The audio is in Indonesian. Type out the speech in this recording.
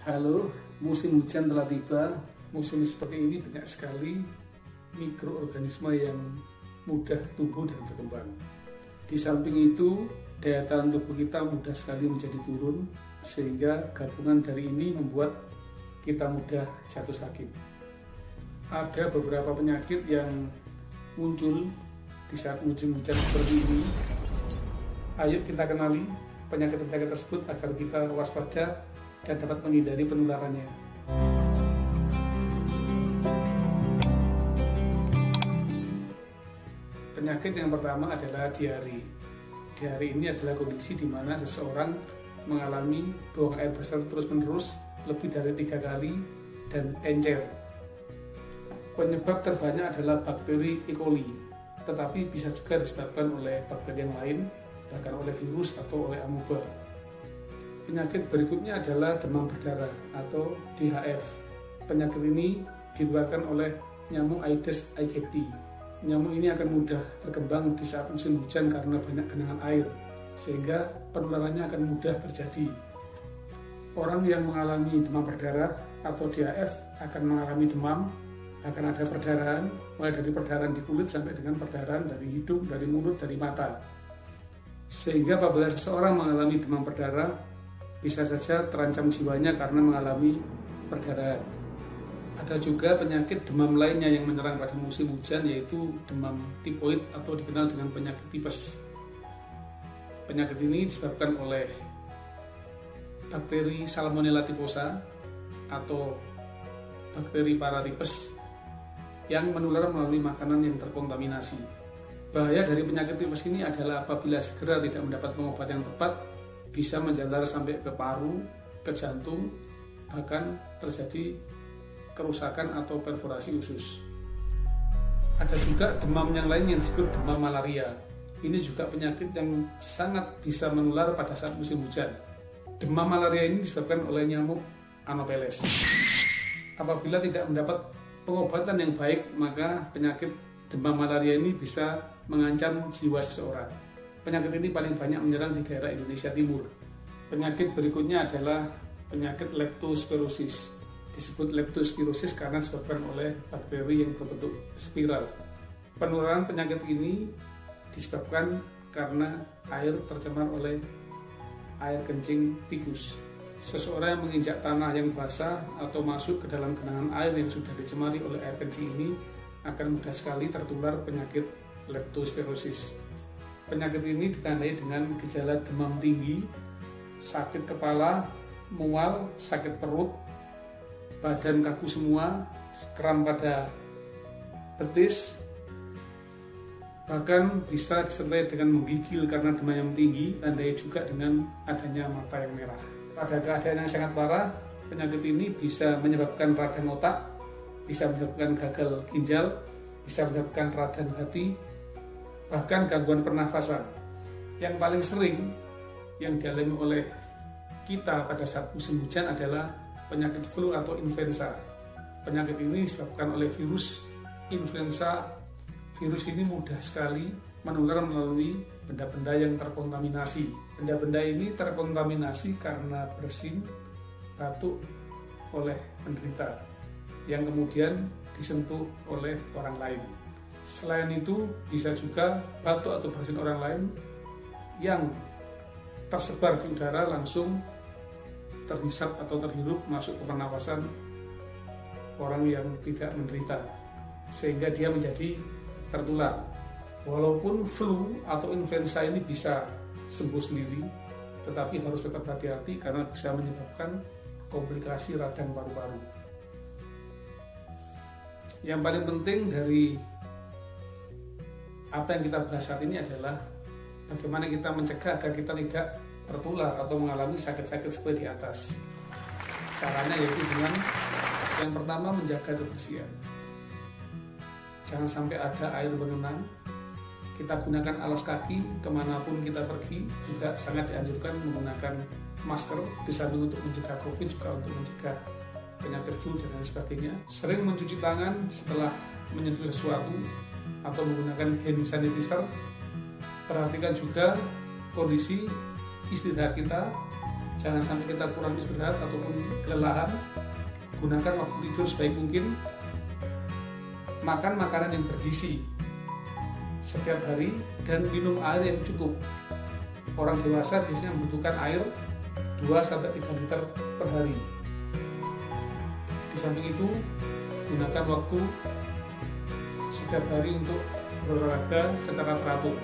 Halo, musim hujan telah tiba. Musim seperti ini banyak sekali mikroorganisme yang mudah tumbuh dan berkembang. Di samping itu, daya tahan tubuh kita mudah sekali menjadi turun, sehingga gabungan dari ini membuat kita mudah jatuh sakit. Ada beberapa penyakit yang muncul di saat musim hujan seperti ini. Ayo kita kenali penyakit-penyakit tersebut agar kita waspada dan dapat menghindari penularannya. Penyakit yang pertama adalah diare. Diare ini adalah kondisi di mana seseorang mengalami buang air besar terus-menerus lebih dari 3 kali dan encer. Penyebab terbanyak adalah bakteri E. coli, tetapi bisa juga disebabkan oleh bakteri yang lain, bahkan oleh virus atau oleh amoeba. Penyakit berikutnya adalah demam berdarah atau DHF. Penyakit ini ditularkan oleh nyamuk Aedes aegypti. Nyamuk ini akan mudah berkembang di saat musim hujan karena banyak genangan air, sehingga penularannya akan mudah terjadi. Orang yang mengalami demam berdarah atau DHF akan mengalami demam, akan ada perdarahan, mulai dari perdarahan di kulit sampai dengan perdarahan dari hidung, dari mulut, dari mata. Sehingga apabila seseorang mengalami demam berdarah, bisa saja terancam jiwanya karena mengalami perdarahan. Ada juga penyakit demam lainnya yang menyerang pada musim hujan, yaitu demam tipoid atau dikenal dengan penyakit tipes. Penyakit ini disebabkan oleh bakteri Salmonella typhosa atau bakteri paratipes yang menular melalui makanan yang terkontaminasi. Bahaya dari penyakit tipes ini adalah apabila segera tidak mendapat pengobatan yang tepat, bisa menjalar sampai ke paru, ke jantung, bahkan terjadi kerusakan atau perforasi usus. Ada juga demam yang lain yang disebut demam malaria. Ini juga penyakit yang sangat bisa menular pada saat musim hujan. Demam malaria ini disebabkan oleh nyamuk Anopheles. Apabila tidak mendapat pengobatan yang baik, maka penyakit demam malaria ini bisa mengancam jiwa seseorang. Penyakit ini paling banyak menyerang di daerah Indonesia Timur. Penyakit berikutnya adalah penyakit leptospirosis. Disebut leptospirosis karena disebabkan oleh bakteri yang berbentuk spiral. Penularan penyakit ini disebabkan karena air tercemar oleh air kencing tikus. Seseorang yang menginjak tanah yang basah atau masuk ke dalam genangan air yang sudah dicemari oleh air kencing ini akan mudah sekali tertular penyakit leptospirosis. Penyakit ini ditandai dengan gejala demam tinggi, sakit kepala, mual, sakit perut, badan kaku semua, kram pada betis, bahkan bisa disertai dengan menggigil karena demam yang tinggi, tandai juga dengan adanya mata yang merah. Pada keadaan yang sangat parah, penyakit ini bisa menyebabkan radang otak, bisa menyebabkan gagal ginjal, bisa menyebabkan radang hati, bahkan gangguan pernafasan. Yang paling sering yang dialami oleh kita pada saat musim hujan adalah penyakit flu atau influenza. Penyakit ini disebabkan oleh virus influenza. Virus ini mudah sekali menular melalui benda-benda yang terkontaminasi. Benda-benda ini terkontaminasi karena bersin, batuk oleh penderita yang kemudian disentuh oleh orang lain. Selain itu, bisa juga batuk atau bersin orang lain yang tersebar di udara langsung terhisap atau terhirup masuk ke pernapasan orang yang tidak menderita, sehingga dia menjadi tertular. Walaupun flu atau influenza ini bisa sembuh sendiri, tetapi harus tetap hati-hati karena bisa menyebabkan komplikasi radang paru-paru. Yang paling penting dari apa yang kita bahas saat ini adalah bagaimana kita mencegah agar kita tidak tertular atau mengalami sakit-sakit seperti di atas. Caranya yaitu dengan yang pertama menjaga kebersihan. Jangan sampai ada air bergenang. Kita gunakan alas kaki kemanapun kita pergi. Juga sangat dianjurkan menggunakan masker di samping untuk mencegah COVID juga untuk mencegah penyakit flu dan lain sebagainya. Sering mencuci tangan setelah menyentuh sesuatu atau menggunakan hand sanitizer. Perhatikan juga kondisi istirahat kita. Jangan sampai kita kurang istirahat ataupun kelelahan. Gunakan waktu tidur sebaik mungkin. Makan makanan yang bergizi setiap hari dan minum air yang cukup. Orang dewasa biasanya membutuhkan air 2-3 liter per hari. Di samping itu, gunakan waktu setiap hari untuk berolahraga secara teratur.